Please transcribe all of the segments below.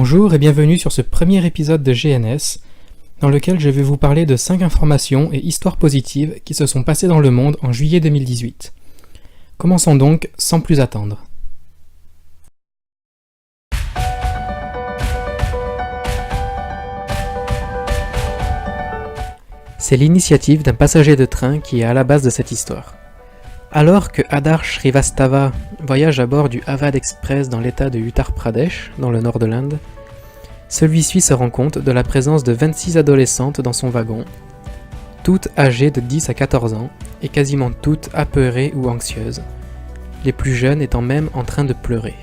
Bonjour et bienvenue sur ce premier épisode de GNS, dans lequel je vais vous parler de 5 informations et histoires positives qui se sont passées dans le monde en juillet 2018. Commençons donc sans plus attendre. C'est l'initiative d'un passager de train qui est à la base de cette histoire. Alors que Adarsh Srivastava voyage à bord du Avad Express dans l'état de Uttar Pradesh, dans le nord de l'Inde, celui-ci se rend compte de la présence de 26 adolescentes dans son wagon, toutes âgées de 10 à 14 ans et quasiment toutes apeurées ou anxieuses, les plus jeunes étant même en train de pleurer.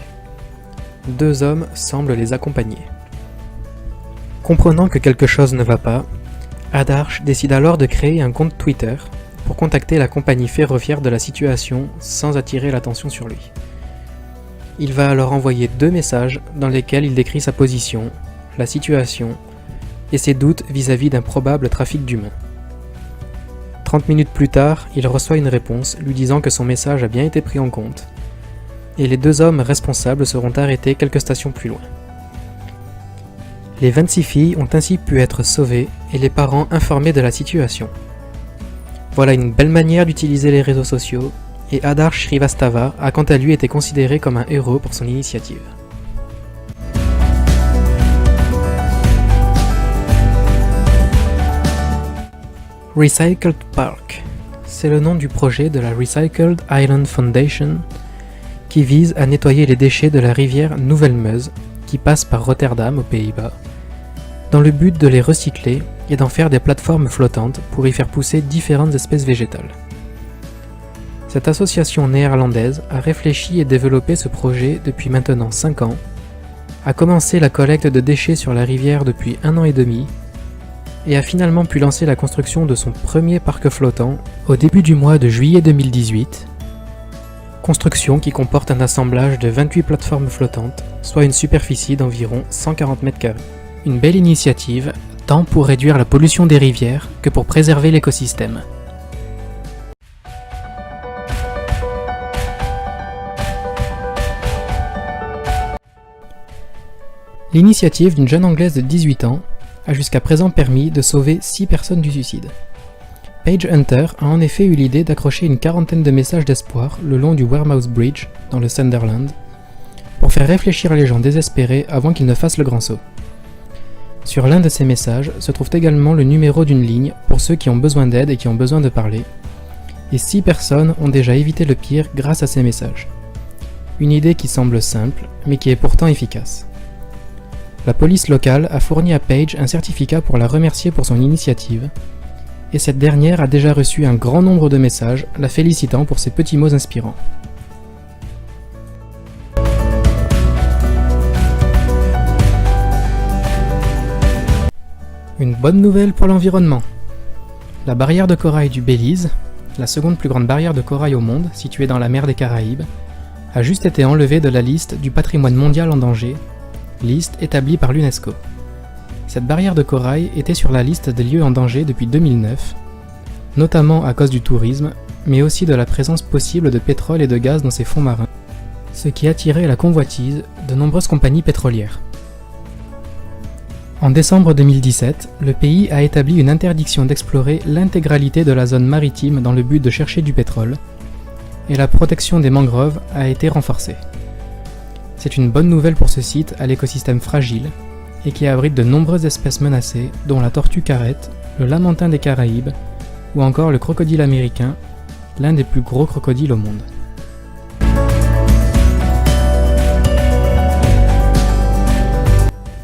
2 hommes semblent les accompagner. Comprenant que quelque chose ne va pas, Adarsh décide alors de créer un compte Twitter pour contacter la compagnie ferroviaire de la situation sans attirer l'attention sur lui. Il va alors envoyer 2 messages dans lesquels il décrit sa position, la situation et ses doutes vis-à-vis d'un probable trafic d'humains. 30 minutes plus tard, il reçoit une réponse lui disant que son message a bien été pris en compte et les 2 hommes responsables seront arrêtés quelques stations plus loin. Les 26 filles ont ainsi pu être sauvées et les parents informés de la situation. Voilà une belle manière d'utiliser les réseaux sociaux, et Adarsh Srivastava a quant à lui été considéré comme un héros pour son initiative. Recycled Park, c'est le nom du projet de la Recycled Island Foundation qui vise à nettoyer les déchets de la rivière Nouvelle Meuse qui passe par Rotterdam aux Pays-Bas, dans le but de les recycler et d'en faire des plateformes flottantes pour y faire pousser différentes espèces végétales. Cette association néerlandaise a réfléchi et développé ce projet depuis maintenant 5 ans, a commencé la collecte de déchets sur la rivière depuis 1 an et demi, et a finalement pu lancer la construction de son premier parc flottant au début du mois de juillet 2018, construction qui comporte un assemblage de 28 plateformes flottantes, soit une superficie d'environ 140 m². Une belle initiative, tant pour réduire la pollution des rivières que pour préserver l'écosystème. L'initiative d'une jeune Anglaise de 18 ans a jusqu'à présent permis de sauver 6 personnes du suicide. Paige Hunter a en effet eu l'idée d'accrocher une 40aine de messages d'espoir le long du Wearmouth Bridge, dans le Sunderland, pour faire réfléchir les gens désespérés avant qu'ils ne fassent le grand saut. Sur l'un de ces messages se trouve également le numéro d'une ligne pour ceux qui ont besoin d'aide et qui ont besoin de parler, et 6 personnes ont déjà évité le pire grâce à ces messages. Une idée qui semble simple, mais qui est pourtant efficace. La police locale a fourni à Paige un certificat pour la remercier pour son initiative, et cette dernière a déjà reçu un grand nombre de messages la félicitant pour ses petits mots inspirants. Une bonne nouvelle pour l'environnement. La barrière de corail du Belize, la seconde plus grande barrière de corail au monde, située dans la mer des Caraïbes, a juste été enlevée de la liste du patrimoine mondial en danger, liste établie par l'UNESCO. Cette barrière de corail était sur la liste des lieux en danger depuis 2009, notamment à cause du tourisme, mais aussi de la présence possible de pétrole et de gaz dans ses fonds marins, ce qui attirait la convoitise de nombreuses compagnies pétrolières. En décembre 2017, le pays a établi une interdiction d'explorer l'intégralité de la zone maritime dans le but de chercher du pétrole, et la protection des mangroves a été renforcée. C'est une bonne nouvelle pour ce site à l'écosystème fragile, et qui abrite de nombreuses espèces menacées, dont la tortue carrette, le lamantin des Caraïbes, ou encore le crocodile américain, l'un des plus gros crocodiles au monde.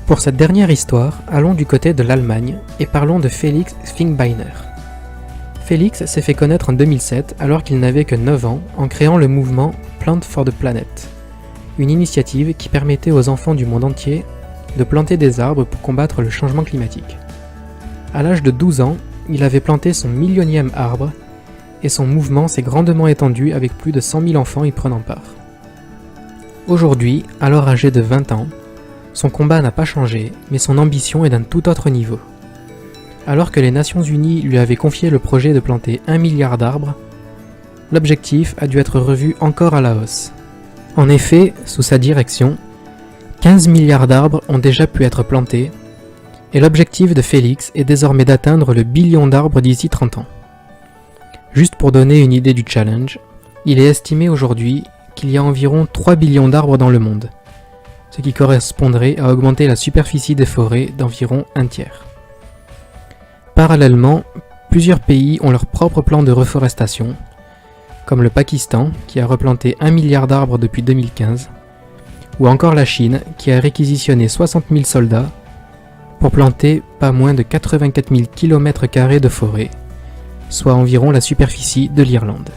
Pour cette dernière histoire, allons du côté de l'Allemagne et parlons de Felix Finkbeiner. Felix s'est fait connaître en 2007 alors qu'il n'avait que 9 ans en créant le mouvement Plant for the Planet, une initiative qui permettait aux enfants du monde entier de planter des arbres pour combattre le changement climatique. À l'âge de 12 ans, il avait planté son 1 000e arbre et son mouvement s'est grandement étendu avec plus de 100 000 enfants y prenant part. Aujourd'hui, alors âgé de 20 ans, son combat n'a pas changé, mais son ambition est d'un tout autre niveau. Alors que les Nations Unies lui avaient confié le projet de planter 1 milliard d'arbres, l'objectif a dû être revu encore à la hausse. En effet, sous sa direction, 15 milliards d'arbres ont déjà pu être plantés, et l'objectif de Félix est désormais d'atteindre le billion d'arbres d'ici 30 ans. Juste pour donner une idée du challenge, il est estimé aujourd'hui qu'il y a environ 3 billions d'arbres dans le monde, ce qui correspondrait à augmenter la superficie des forêts d'environ un tiers. Parallèlement, plusieurs pays ont leur propre plan de reforestation, comme le Pakistan qui a replanté 1 milliard d'arbres depuis 2015, ou encore la Chine qui a réquisitionné 60 000 soldats pour planter pas moins de 84 000 km² de forêt, soit environ la superficie de l'Irlande.